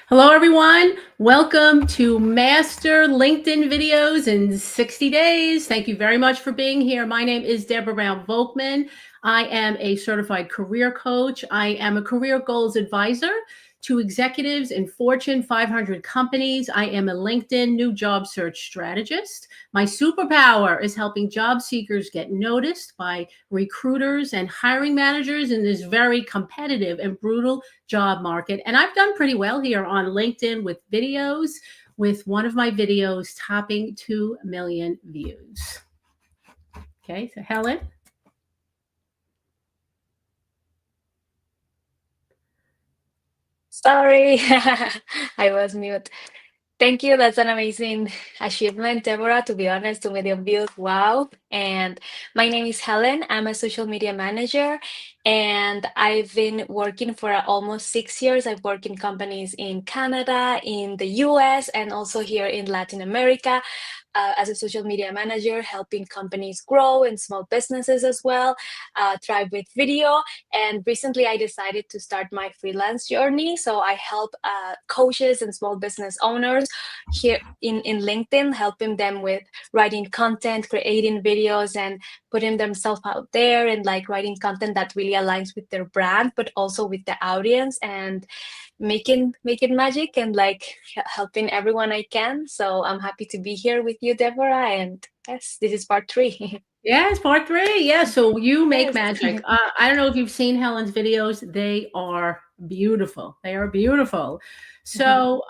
Hello, everyone. Welcome to Master LinkedIn Videos in 60 Days. Thank you very much for being here. My name is Deborah Brown-Volkman. I am a certified career coach. I am a career goals advisor to executives in Fortune 500 companies. I am a LinkedIn new job search strategist. My superpower is helping job seekers get noticed by recruiters and hiring managers in this very competitive and brutal job market. And I've done pretty well here on LinkedIn with videos, with one of my videos topping 2 million views. Okay, so Helen. Sorry, I was mute. Thank you. That's an amazing achievement, Deborah. To be honest, 2 million views. Wow. And my name is Helen. I'm a social media manager, and I've been working for almost 6 years. I've worked in companies in Canada, in the US, and also here in Latin America. As a social media manager, helping companies grow and small businesses as well, thrive with video. And recently, I decided to start my freelance journey. So I help coaches and small business owners here in LinkedIn, helping them with writing content, creating videos, and putting themselves out there and like writing content that really aligns with their brand, but also with the audience and making magic and like helping everyone I can. So I'm happy to be here with you, Deborah. And yes, this is part three. Yes, part three. Yeah, so you make Yes. magic. I don't know if you've seen Helen's videos. They are beautiful. They are beautiful. So,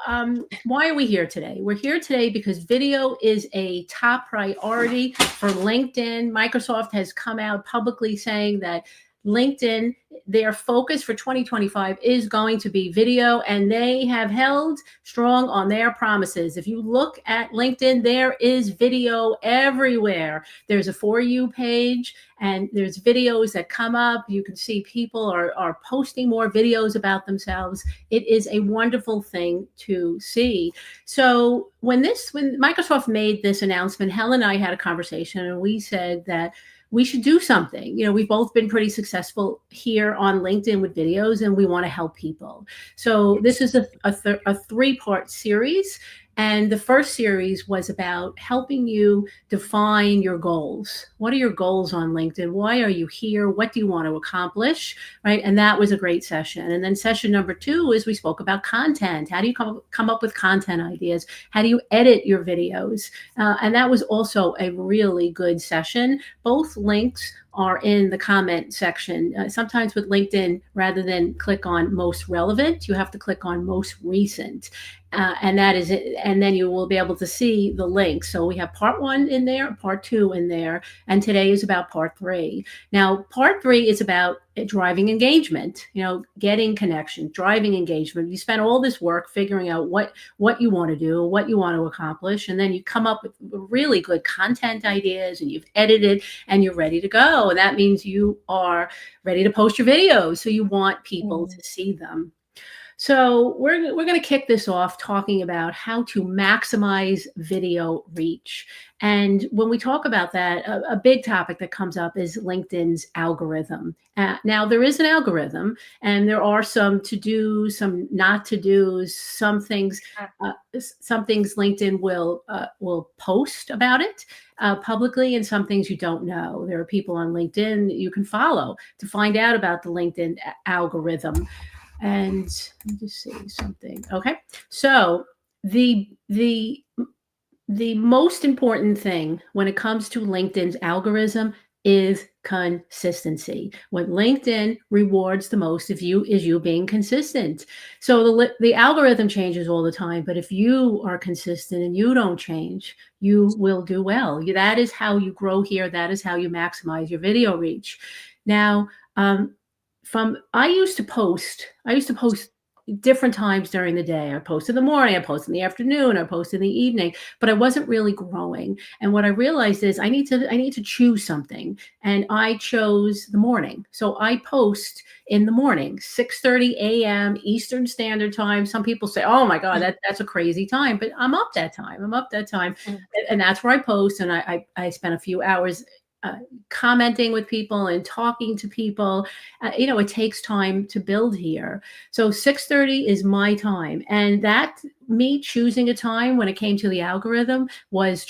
why are we here today? We're here today because video is a top priority for LinkedIn. Microsoft has come out publicly saying that LinkedIn, their focus for 2025 is going to be video, and they have held strong on their promises. If you look at LinkedIn, there is video everywhere. There's a For You page, and there's videos that come up. You can see people are posting more videos about themselves. It is a wonderful thing to see. So when Microsoft made this announcement, Helen and I had a conversation, and we said that we should do something. We've both been pretty successful here on LinkedIn with videos, and we want to help people. So this is a three-part series. And the first series was about helping you define your goals. What are your goals on LinkedIn? Why are you here? What do you want to accomplish? Right. And that was a great session. And then session number 2 is we spoke about content. How do you come up with content ideas? How do you edit your videos? And that was also a really good session. Both links are in the comment section. Sometimes with LinkedIn, rather than click on most relevant, you have to click on most recent. And that is it. And then you will be able to see the links. So we have part 1 in there, part 2 in there, and today is about part 3. Now, part 3 is about driving engagement, getting connection, driving engagement. You spend all this work figuring out what you want to do, what you want to accomplish, and then you come up with really good content ideas, and you've edited, and you're ready to go. And that means you are ready to post your videos. So you want people to see them. So we're going to kick this off talking about how to maximize video reach. And when we talk about that, a big topic that comes up is LinkedIn's algorithm. Now, there is an algorithm, and there are some to-dos, some not to-dos, some things LinkedIn will post about it publicly, and some things you don't know. There are people on LinkedIn that you can follow to find out about the LinkedIn algorithm. And let me just see something. Okay. So the most important thing when it comes to LinkedIn's algorithm is consistency. What LinkedIn rewards the most of you is you being consistent. So the algorithm changes all the time, but if you are consistent and you don't change, you will do well. That is how you grow here. That is how you maximize your video reach. Now, I used to post different times during the day. I post in the morning, I post in the afternoon, I post in the evening, but I wasn't really growing. And what I realized is I need to choose something. And I chose the morning. So I post in the morning, 6:30 a.m. Eastern Standard Time. Some people say, oh my God, that's a crazy time, but I'm up that time. And that's where I post. And I spend a few hours commenting with people and talking to people. It takes time to build here. So 6:30 is my time, and that me choosing a time when it came to the algorithm was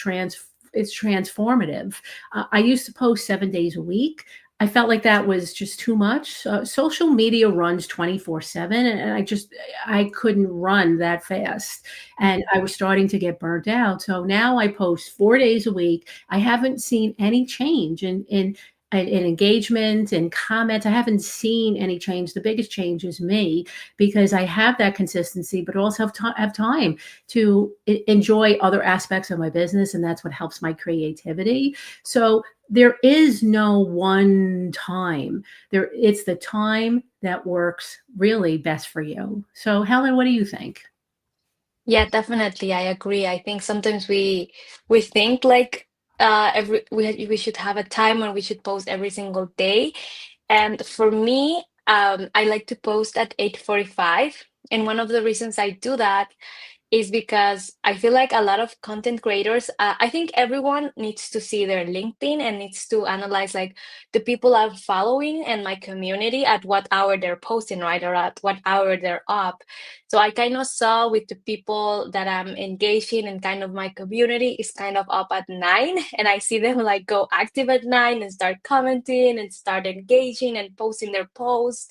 it's transformative. I used to post 7 days a week. I felt like that was just too much. Social media runs 24/7, and I couldn't run that fast, and I was starting to get burnt out. So now I post 4 days a week. I haven't seen any change in engagement and comments. I haven't seen any change. The biggest change is me, because I have that consistency, but also have time to enjoy other aspects of my business, and that's what helps my creativity. So there is no one time. It's the time that works really best for you. So Helen, what do you think? Yeah, definitely. I agree. I think sometimes we think like we should have a time when we should post every single day. And for me, I like to post at 8:45. And one of the reasons I do that is because I feel like a lot of content creators, I think everyone needs to see their LinkedIn and needs to analyze like the people I'm following and my community at what hour they're posting, right? Or at what hour they're up. So I kind of saw with the people that I'm engaging and kind of my community is kind of up at 9. And I see them like go active at 9 and start commenting and start engaging and posting their posts.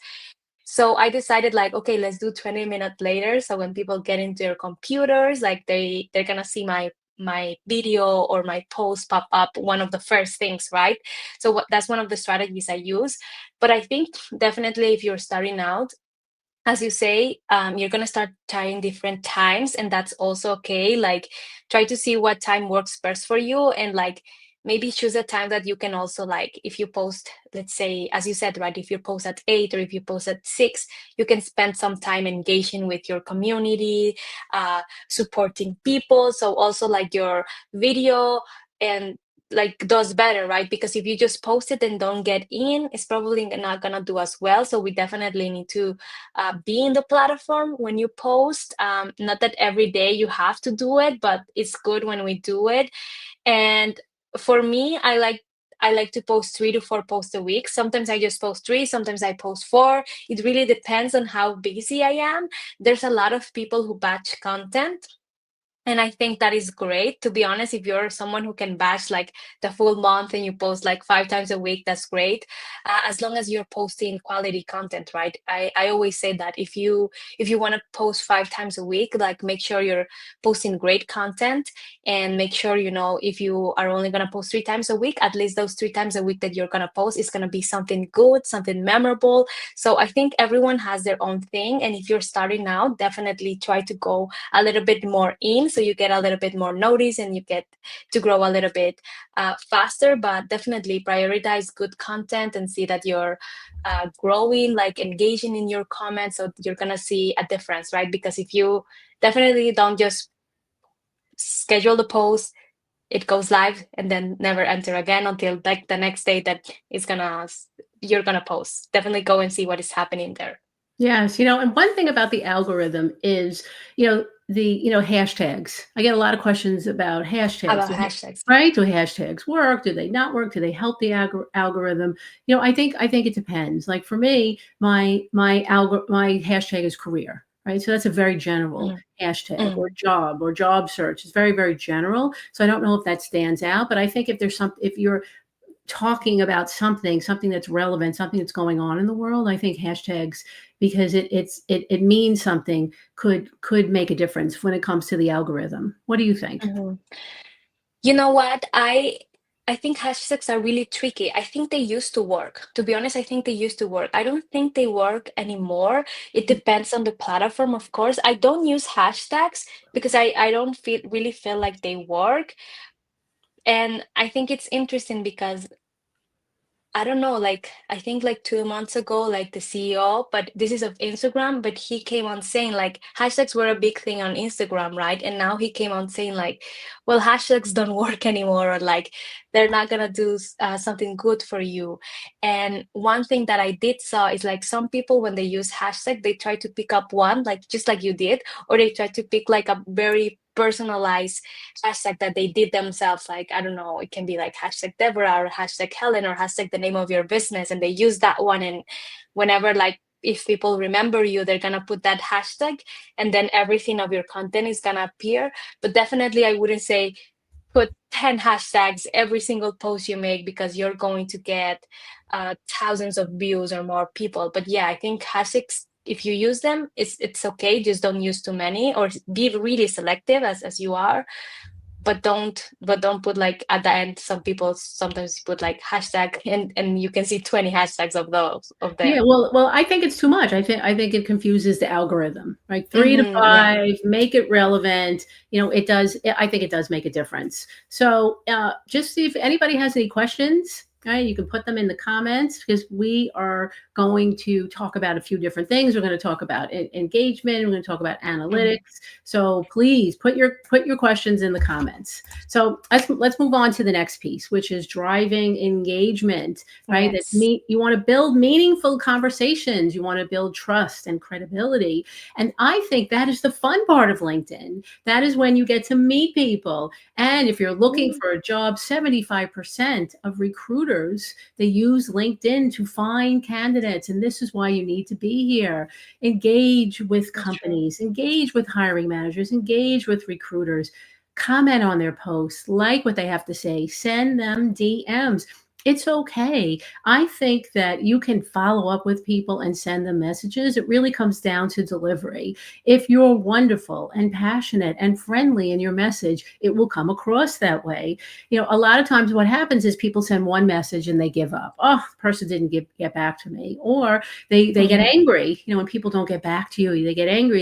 So I decided like, okay, let's do 20 minutes later. So when people get into their computers, like they're gonna see my video or my post pop up one of the first things, right? So that's one of the strategies I use. But I think definitely if you're starting out, as you say, you're gonna start trying different times, and that's also okay. Like, try to see what time works best for you, and like maybe choose a time that you can also like. If you post, let's say, as you said, right? If you post at 8 or if you post at 6, you can spend some time engaging with your community, supporting people. So also like your video and like does better, right? Because if you just post it and don't get in, it's probably not gonna do as well. So we definitely need to be in the platform when you post. Not that every day you have to do it, but it's good when we do it. And for me, I like to post 3 to 4 posts a week. Sometimes I just post 3, sometimes I post 4. It really depends on how busy I am. There's a lot of people who batch content, and I think that is great. To be honest, if you're someone who can batch like the full month and you post like 5 times a week, that's great. As long as you're posting quality content, right? I always say that if you want to post 5 times a week, like make sure you're posting great content, and make sure, if you are only gonna post 3 times a week, at least those 3 times a week that you're gonna post is gonna be something good, something memorable. So I think everyone has their own thing. And if you're starting out, definitely try to go a little bit more in, so you get a little bit more notice and you get to grow a little bit faster. But definitely prioritize good content and see that you're growing, like engaging in your comments, so you're gonna see a difference, right? Because if you definitely don't just schedule the post, it goes live and then never enter again until like the next day that you're gonna post. Definitely go and see what is happening there. Yes, and one thing about the algorithm is, hashtags. I get a lot of questions about hashtags, About hashtags. right? Do hashtags work? Do they not work? Do they help the algorithm? I think it depends. Like for me, my hashtag is career, right? So that's a very general Mm, hashtag, mm, or job or job search. It's very, very general. So I don't know if that stands out, but I think if you're talking about something that's relevant, something that's going on in the world, I think hashtags, because it means something, could make a difference when it comes to the algorithm. What do you think? mhm. You know what? I think hashtags are really tricky. I think they used to work. To be honest, I think they used to work. I don't think they work anymore. It depends on the platform, of course. I don't use hashtags because I don't feel like they work. And I think it's interesting because I don't know, like I think like 2 months ago, like the CEO, but this is of Instagram, but he came on saying like hashtags were a big thing on Instagram, right? And now he came on saying like, well, hashtags don't work anymore, or like they're not gonna do something good for you. And one thing that I did saw is like some people, when they use hashtag, they try to pick up one, like just like you did, or they try to pick like a very personalized hashtag that they did themselves. Like, I don't know, it can be like hashtag Deborah or hashtag Helen or hashtag the name of your business, and they use that one. And whenever, like, if people remember you, they're gonna put that hashtag, and then everything of your content is gonna appear. But definitely, I wouldn't say put 10 hashtags every single post you make, because you're going to get thousands of views or more people. But yeah, I think hashtags, if you use them, it's okay. Just don't use too many, or be really selective as you are. But don't put like at the end. Some people sometimes put like hashtag, and you can see 20 hashtags of those of Yeah, them. well, I think it's too much. I think it confuses the algorithm, right? 3 to Yeah. 5, make it relevant. It does. I think it does make a difference. So, just see if anybody has any questions. Right, you can put them in the comments because we are going to talk about a few different things. We're going to talk about engagement. We're going to talk about Mhm. analytics. So please put your questions in the comments. So let's move on to the next piece, which is driving engagement. Right, Yes. you want to build meaningful conversations. You want to build trust and credibility, and I think that is the fun part of LinkedIn. That is when you get to meet people. And if you're looking Mm. for a job, 75% of recruiters, they use LinkedIn to find candidates. And this is why you need to be here. Engage with That's true. companies, engage with hiring managers, engage with recruiters, comment on their posts, like what they have to say, send them DMs. It's okay. I think that you can follow up with people and send them messages. It really comes down to delivery. If you're wonderful and passionate and friendly in your message, it will come across that way. A lot of times what happens is people send one message and they give up. Oh, the person didn't get back to me. Or they get Mhm. angry. When people don't get back to you, they get angry,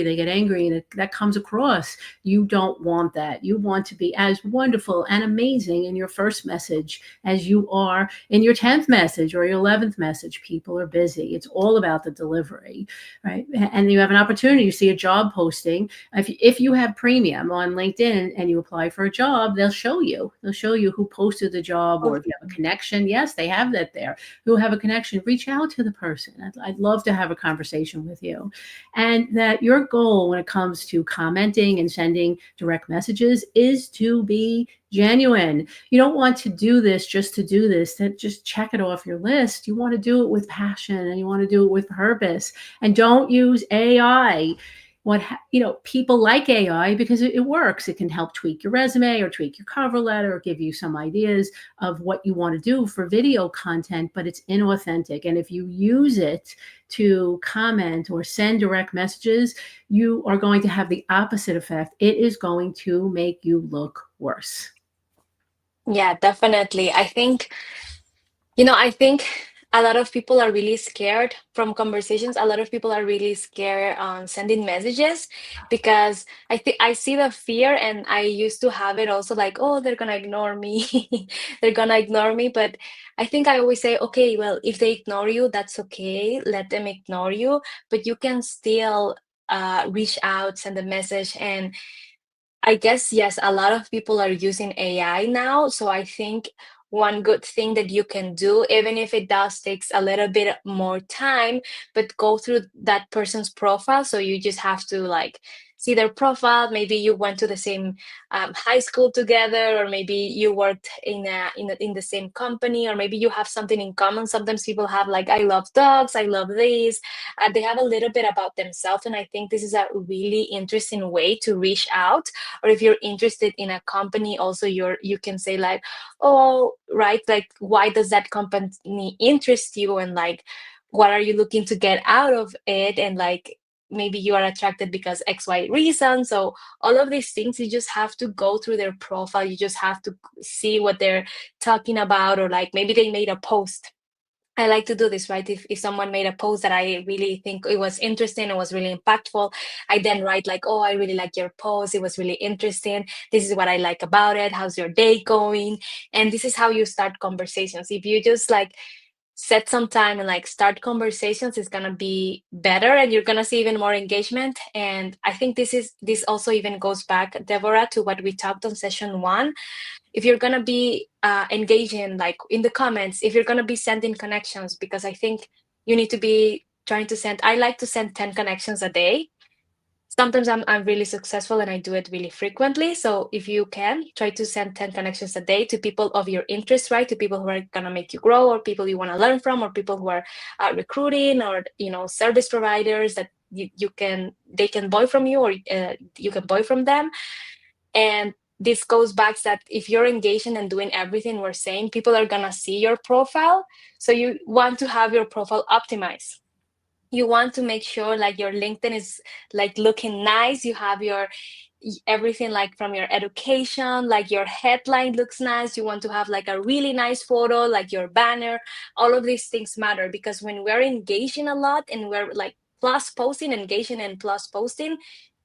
and that comes across. You don't want that. You want to be as wonderful and amazing in your first message as you are in your 10th message or your 11th message. People are busy. It's all about the delivery, right? And you have an opportunity. You see a job posting. If you have premium on LinkedIn and you apply for a job, they'll show you. They'll show you who posted the job, or if you have a connection. Yes, they have that there. Who have a connection, reach out to the person. I'd love to have a conversation with you. And that your goal when it comes to commenting and sending direct messages is to be genuine. You don't want to do this just to do this, to just check it off your list. You want to do it with passion, and you want to do it with purpose. And don't use AI. People like AI because it works. It can help tweak your resume or tweak your cover letter or give you some ideas of what you want to do for video content, but it's inauthentic. And if you use it to comment or send direct messages, you are going to have the opposite effect. It is going to make you look worse. Yeah, definitely. I think a lot of people are really scared from conversations. A lot of people are really scared on sending messages, because I think I see the fear, and I used to have it also, like, oh, they're gonna ignore me. They're gonna ignore me. But I think I always say, okay, well, if they ignore you, that's okay. Let them ignore you, but you can still reach out, send a message. And I guess, yes, a lot of people are using AI now. So I think one good thing that you can do, even if it does takes a little bit more time, but go through that person's profile. So you just have to like see their profile. Maybe you went to the same high school together, or maybe you worked in the same company, or maybe you have something in common. Sometimes people have like, I love dogs, I love this. They have a little bit about themselves, and I think this is a really interesting way to reach out. Or if you're interested in a company also, you can say like, oh, right, like, why does that company interest you, and like, what are you looking to get out of it, and like, maybe you are attracted because XY reason. So all of these things, you just have to go through their profile. You just have to see what they're talking about, or like maybe they made a post. I like to do this, right? If someone made a post that I really think it was interesting, it was really impactful, I then write like, oh, I really like your post. It was really interesting. This is what I like about it. How's your day going? And this is how you start conversations. If you just like set some time and like start conversations, it's gonna be better, and you're gonna see even more engagement. And I think this also even goes back, Deborah, to what we talked on session 1. If you're gonna be engaging like in the comments, if you're gonna be sending connections, because I think you need to be trying to send, I like to send 10 connections a day. Sometimes I'm really successful and I do it really frequently. So if you can, try to send 10 connections a day to people of your interest, right? To people who are gonna make you grow, or people you want to learn from, or people who are recruiting, or service providers that they can buy from you, or you can buy from them. And this goes back that if you're engaging and doing everything we're saying, people are gonna see your profile. So you want to have your profile optimized. You want to make sure like your LinkedIn is like looking nice. You have your everything like from your education, like your headline looks nice. You want to have like a really nice photo, like your banner. All of these things matter, because when we're engaging a lot and we're like plus posting, engaging and plus posting,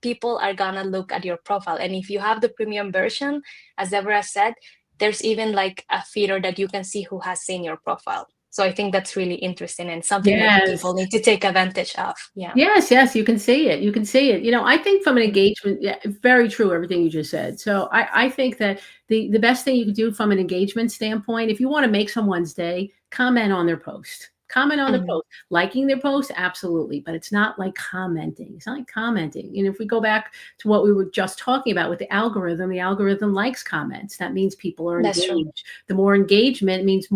people are gonna look at your profile. And if you have the premium version, as Deborah said, there's even like a feature that you can see who has seen your profile. So I think that's really interesting and something that Yes. people need to take advantage of. Yeah. Yes, yes, you can see it. You can see it. I think from an Mhm. engagement, yeah, very true, everything you just said. So I think that the best thing you can do from an engagement standpoint, if you want to make someone's day, comment on their post. Comment on their Mhm. post. Liking their post, absolutely, but it's not like commenting. It's not like commenting. And if we go back to what we were just talking about with the algorithm likes comments. That means people are That's true. engaged. The more engagement means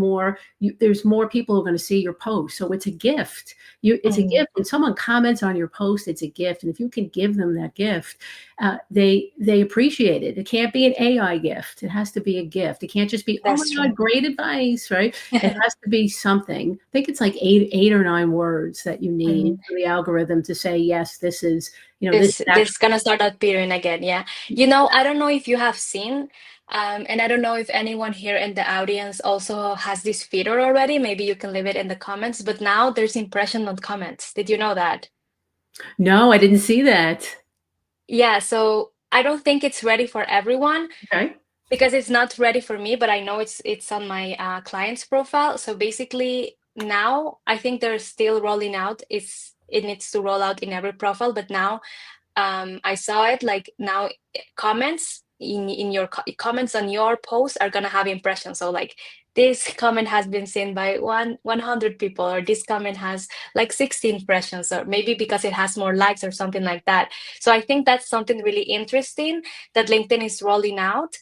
there's more people who are going to see your post. So it's a gift. It's a Mhm. gift. When someone comments on your post, it's a gift, and if you can give them that gift, they appreciate it. It can't be an AI gift. It has to be a gift. It can't just be, oh my That's God, true. great advice, right? It has to be something. I think it's like eight or nine words that you need Mhm. for the algorithm to say, yes, this is, this is This actually. gonna start appearing again. Yeah. I don't know if you have seen, and I don't know if anyone here in the audience also has this feature already. Maybe you can leave it in the comments. But now there's impression on comments. Did you know that? No, I didn't see that. Yeah. So I don't think it's ready for everyone, Okay. because it's not ready for me, but I know it's on my client's profile. So basically, now I think they're still rolling out. It needs to roll out in every profile, but now I saw it like now comments in your comments on your post are gonna have impressions. So like this comment has been seen by 100 people, or this comment has like 60 impressions, or maybe because it has more likes or something like that. So I think that's something really interesting that LinkedIn is rolling out.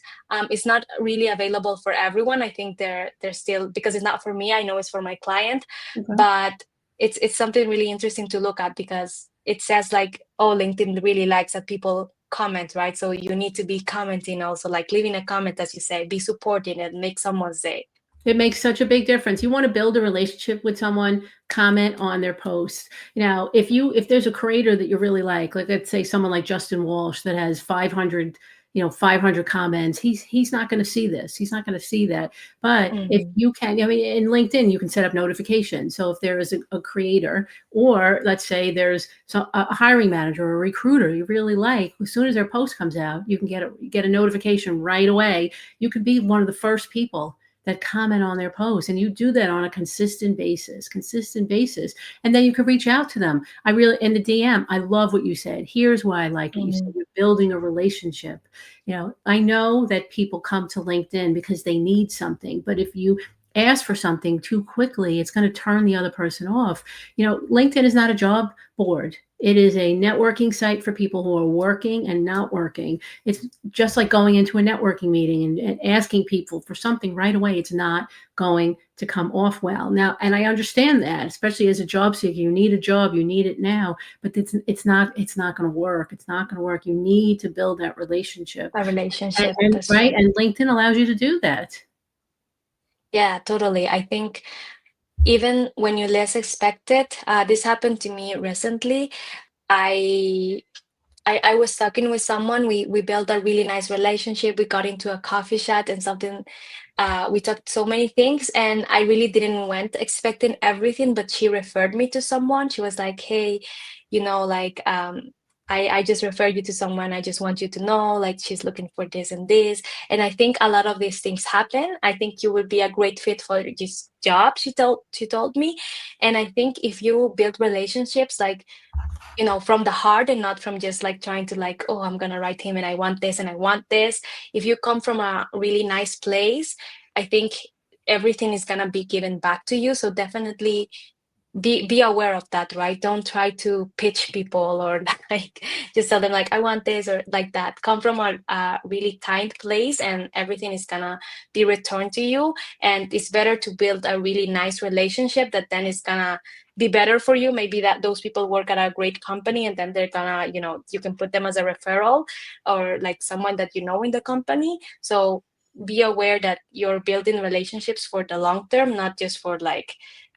It's not really available for everyone. I think they're still, because it's not for me. I know it's for my client, Okay. but it's something really interesting to look at, because it says like, oh, LinkedIn really likes that people comment, right? So you need to be commenting also, like leaving a comment, as you say, be supporting it, make someone's day. It makes such a big difference. You want to build a relationship with someone, comment on their posts. If there's a creator that you really like let's say someone like Justin Walsh that has 500 comments, he's not going to see this. He's not going to see that. But if Mhm. you can, in LinkedIn, you can set up notifications. So if there is a creator, or let's say there's a hiring manager or a recruiter you really like, as soon as their post comes out, you can get a notification right away. You could be one of the first people that comment on their posts, and you do that on a consistent basis, and then you can reach out to them. I really, in the DM, I love what you said. Here's why I like what you said. Mhm. You're building a relationship. I know that people come to LinkedIn because they need something, but if you ask for something too quickly, it's going to turn the other person off. LinkedIn is not a job board. It is a networking site for people who are working and not working. It's just like going into a networking meeting and asking people for something right away. It's not going to come off well. Now, and I understand that, especially as a job seeker, you need a job, you need it now, but it's not going to work. It's not going to work. You need to build that relationship. A And, relationship, and that's right, true. and LinkedIn allows you to do that. Yeah, totally. I think even when you less expect it, this happened to me recently. I I was talking with someone. We built a really nice relationship. We got into a coffee chat and something. We talked so many things, and I really didn't went expecting everything. But she referred me to someone. She was like, "Hey, like I just refer you to someone. I just want you to know, like, she's looking for this and this. And I think a lot of these things happen. I think you would be a great fit for this job, she told me. And I think if you build relationships, like, from the heart and not from just like trying to like, oh, I'm gonna write him and I want this and I want this. If you come from a really nice place, I think everything is gonna be given back to you. So definitely be aware of that, right? Don't try to pitch people or like just tell them like I want this or like that. Come from a really kind place and everything is gonna be returned to you. And it's better to build a really nice relationship that then is gonna be better for you. Maybe that those people work at a great company and then they're gonna, you can put them as a referral or like someone that you know in the company. So be aware that you're building relationships for the long term, not just for like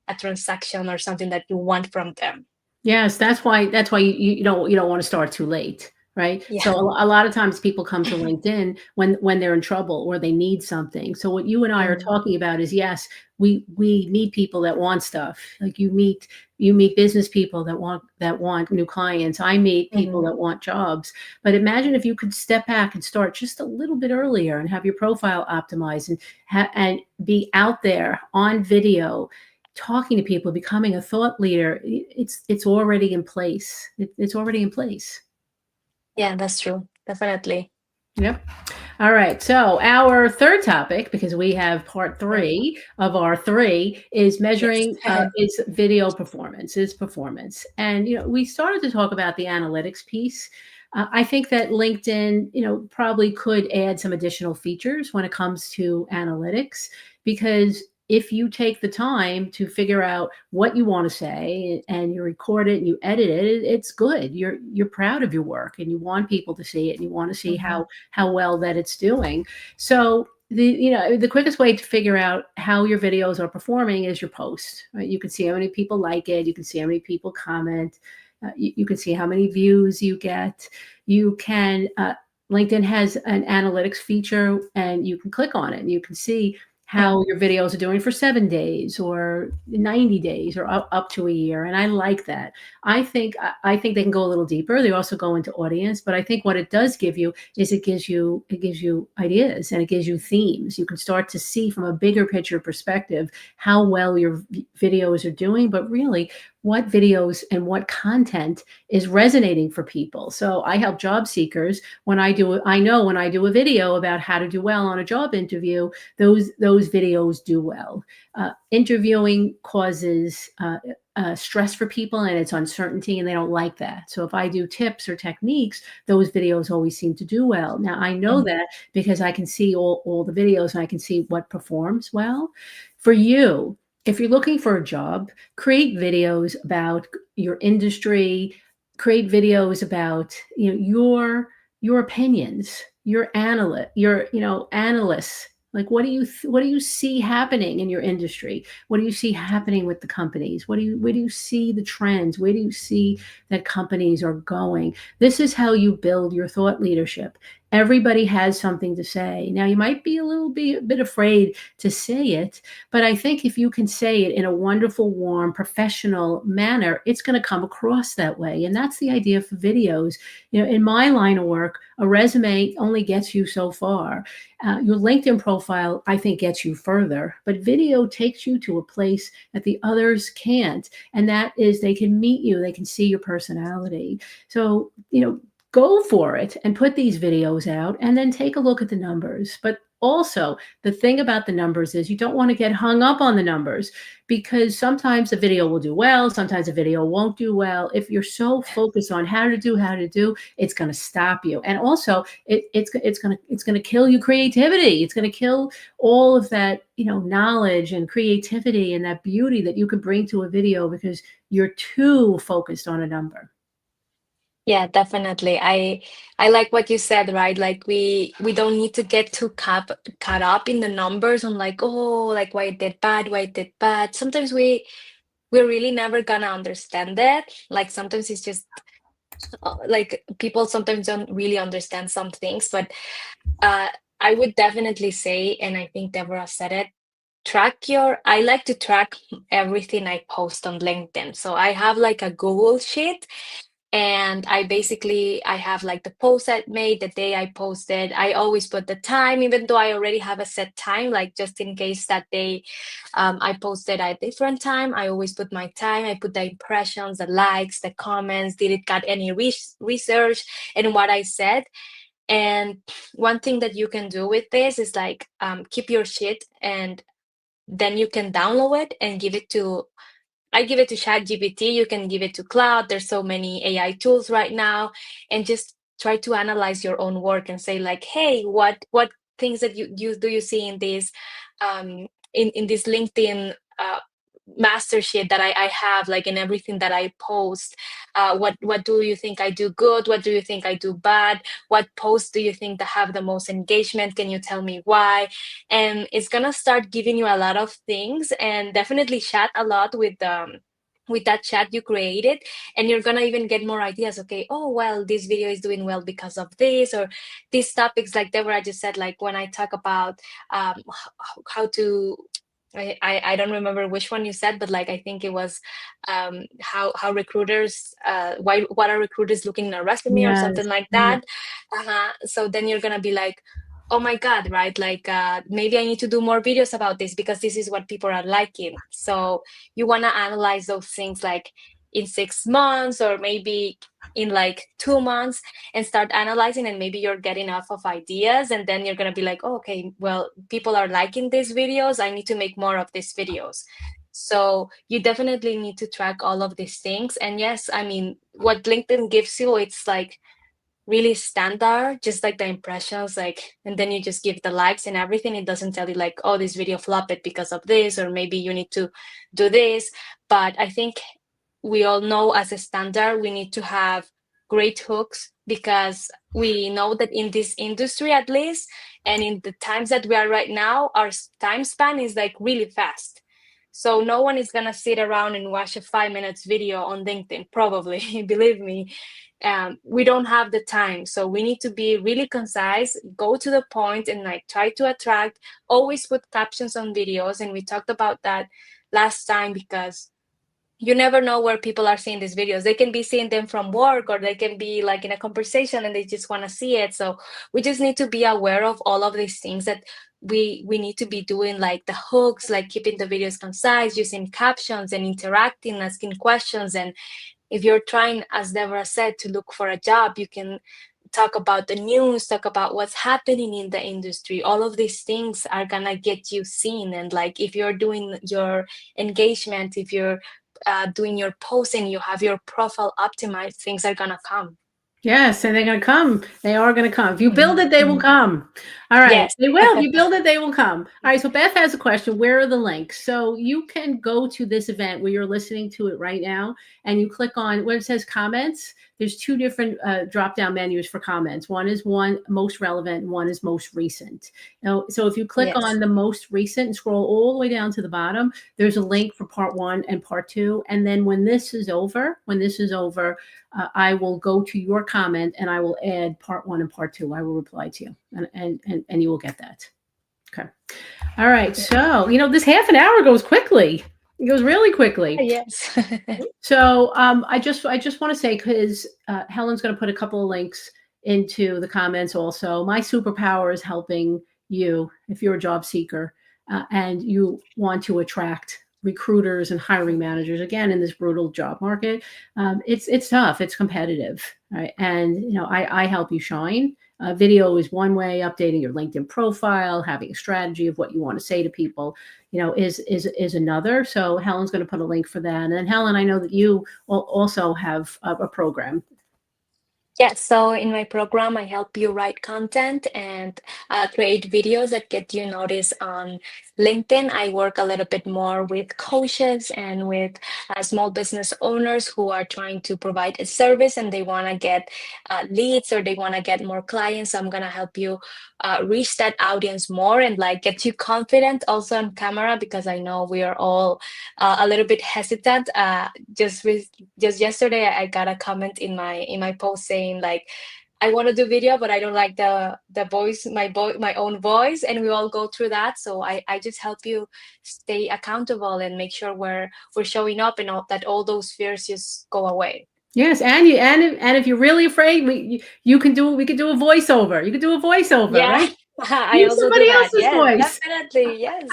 a transaction or something that you want from them. Yes, that's why you don't want to start too late, right? Yeah. So a lot of times people come to LinkedIn when they're in trouble or they need something. So what you and I are Mhm. talking about is yes, we meet people that want stuff. Like you meet business people that want new clients. I meet people Mhm. that want jobs. But imagine if you could step back and start just a little bit earlier and have your profile optimized and be out there on video talking to people, becoming a thought leader, it's already in place. It's already in place. Yeah, that's true. Definitely. Yep. All right. So our third topic, because we have part Mhm. three of our three, is Yes. measuring is video performance, is performance. And we started to talk about the analytics piece. I think that LinkedIn, probably could add some additional features when it comes to analytics, because if you take the time to figure out what you want to say and you record it and you edit it, it's good. You're proud of your work and you want people to see it and you want to see Mhm. how well that it's doing. So the quickest way to figure out how your videos are performing is your post. Right? You can see how many people like it. You can see how many people comment. You can see how many views you get. You can. LinkedIn has an analytics feature, and you can click on it, and you can see how your videos are doing for 7 days or 90 days or up to a year. And I like that. I think they can go a little deeper. They also go into audience, but I think what it does give you is it gives you ideas and it gives you themes. You can start to see from a bigger picture perspective how well your videos are doing, but really what videos and what content is resonating for people. So I help job seekers I know when I do a video about how to do well on a job interview, those videos do well. Interviewing causes stress for people and it's uncertainty and they don't like that. So if I do tips or techniques, those videos always seem to do well. Now I know Mhm. that because I can see all the videos and I can see what performs well. For you, if you're looking for a job, create videos about your industry, create videos about your opinions, your analysts. Like what do you see happening in your industry? What do you see happening with the companies? Where do you see the trends? Where do you see that companies are going? This is how you build your thought leadership. Everybody has something to say. Now you might be a bit afraid to say it, but I think if you can say it in a wonderful, warm, professional manner, it's going to come across that way. And that's the idea for videos. In my line of work, a resume only gets you so far. Your LinkedIn profile, I think, gets you further, but video takes you to a place that the others can't. And that is they can meet you, they can see your personality. So, go for it and put these videos out and then take a look at the numbers. But also, the thing about the numbers is you don't want to get hung up on the numbers because sometimes the video will do well, sometimes the video won't do well. If you're so focused on how to do, it's going to stop you. And also, it's going to kill your creativity. It's going to kill all of that, knowledge and creativity and that beauty that you can bring to a video because you're too focused on a number. Yeah, definitely. I like what you said, right? Like we don't need to get too caught up in the numbers on like, oh, like why it did bad, why it did bad. Sometimes we're really never gonna understand that. Like sometimes it's just like people sometimes don't really understand some things, but uh I would definitely say, and I think Deborah said it, I like to track everything I post on LinkedIn. So I have like a Google sheet And I have like the post I made the day I posted. I always put the time, even though I already have a set time, like just in case that day I posted at a different time. I always put my time. I put the impressions, the likes, the comments, did it got any research and what I said. And one thing that you can do with this is like keep your shit, and then you can download it and give it to I give it to ChatGPT. You can give it to Cloud. There's so many AI tools right now, and just try to analyze your own work and say like, hey, what things that you see in this in this LinkedIn master sheet that I have, like in everything that I post. What do you think I do good? What do you think I do bad? What posts do you think that have the most engagement? Can you tell me why? And it's gonna start giving you a lot of things, and definitely chat a lot with that chat you created, and you're gonna even get more ideas. Okay, oh well, this video is doing well because of this, or these topics, like Deborah just said, like when I talk about how to I don't remember which one you said, but like I think it was how recruiters why what are recruiters looking in a resume or something Yes. like Yeah. that. So then you're gonna be like, oh my god, right? Like maybe I need to do more videos about this because this is what people are liking. So you wanna analyze those things like in 6 months or maybe in like 2 months, and start analyzing, and maybe you're getting off of ideas, and then you're going to be like, oh, okay, well, people are liking these videos, I need to make more of these videos. So you definitely need to track all of these things. And yes, I mean, what LinkedIn gives you, it's like really standard, just like the impressions, like, and then you just give the likes and everything. It doesn't tell you like, oh, this video flopped because of this, or maybe you need to do this. But I think we all know, as a standard, we need to have great hooks, because we know that in this industry, at least, and in the times that we are right now, our time span is like really fast. So no one is gonna sit around and watch a 5 minutes video on LinkedIn, probably. Believe me, we don't have the time. So we need to be really concise, go to the point, and like try to attract. Always put captions on videos, and we talked about that last time, because you never know where people are seeing these videos. They can be seeing them from work, or they can be like in a conversation and they just want to see it. So we just need to be aware of all of these things that we need to be doing, like the hooks, like keeping the videos concise, using captions and interacting, asking questions. And if you're trying, as Deborah said, to look for a job, you can talk about the news, talk about what's happening in the industry. All of these things are gonna get you seen. And like if you're doing your engagement, if you're doing your posting, you have your profile optimized, things are gonna come. Yes, and they're going to come. They are going to come. If you build Mhm, it, they will mhm. come. All right. Yes. They will. If you build it, they will come. All right. So Beth has a question. Where are the links? So you can go to this event where you're listening to it right now, and you click on where it says comments. There's two different drop down menus for comments. One is most relevant, and one is most recent. Now, so if you click Yes. on the most recent and scroll all the way down to the bottom, there's a link for part 1 and part 2. And then when this is over, I will go to your comment and I will add part 1 and part 2. I will reply to you, and you will get that. Okay. All right. So this half an hour goes quickly. It goes really quickly. Yes. So I just want to say, because Helen's going to put a couple of links into the comments also. My superpower is helping you if you're a job seeker and you want to attract recruiters and hiring managers again in this brutal job market. It's tough, it's competitive, right? And I help you shine. Video is one way. Updating your LinkedIn profile, having a strategy of what you want to say to people, is another. So Helen's going to put a link for that. And Helen, I know that you also have a program. Yes, so in my program, I help you write content and create videos that get you noticed on LinkedIn. I work a little bit more with coaches and with small business owners who are trying to provide a service, and they want to get leads, or they want to get more clients. So I'm going to help you reach that audience more, and like get you confident also on camera, because I know we are all a little bit hesitant. Just yesterday, I got a comment in my post saying like, I want to do video, but I don't like the voice, my own voice, and we all go through that. So I just help you stay accountable and make sure we're showing up, and that all those fears just go away. Yes, and if you're really afraid, you can do we could do a voiceover. You could do a voiceover, Yeah, right? I Use also do somebody that. else's Yes, voice. definitely. Yes.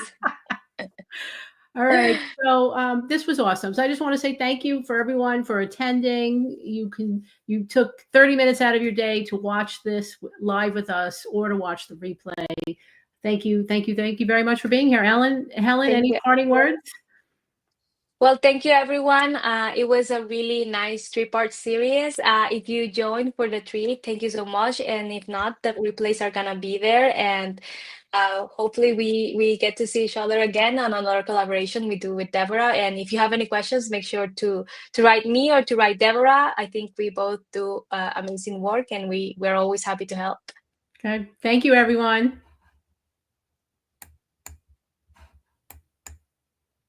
All right. So this was awesome. So I just want to say thank you for everyone for attending. You took 30 minutes out of your day to watch this live with us or to watch the replay. Thank you very much for being here, Helen, Thank any you. parting words? Well, thank you, everyone. It was a really nice three-part series. If you joined for the three, thank you so much. And if not, the replays are gonna be there. And hopefully, we get to see each other again on another collaboration we do with Deborah. And if you have any questions, make sure to write me or to write Deborah. I think we both do amazing work, and we're always happy to help. Okay. Thank you, everyone.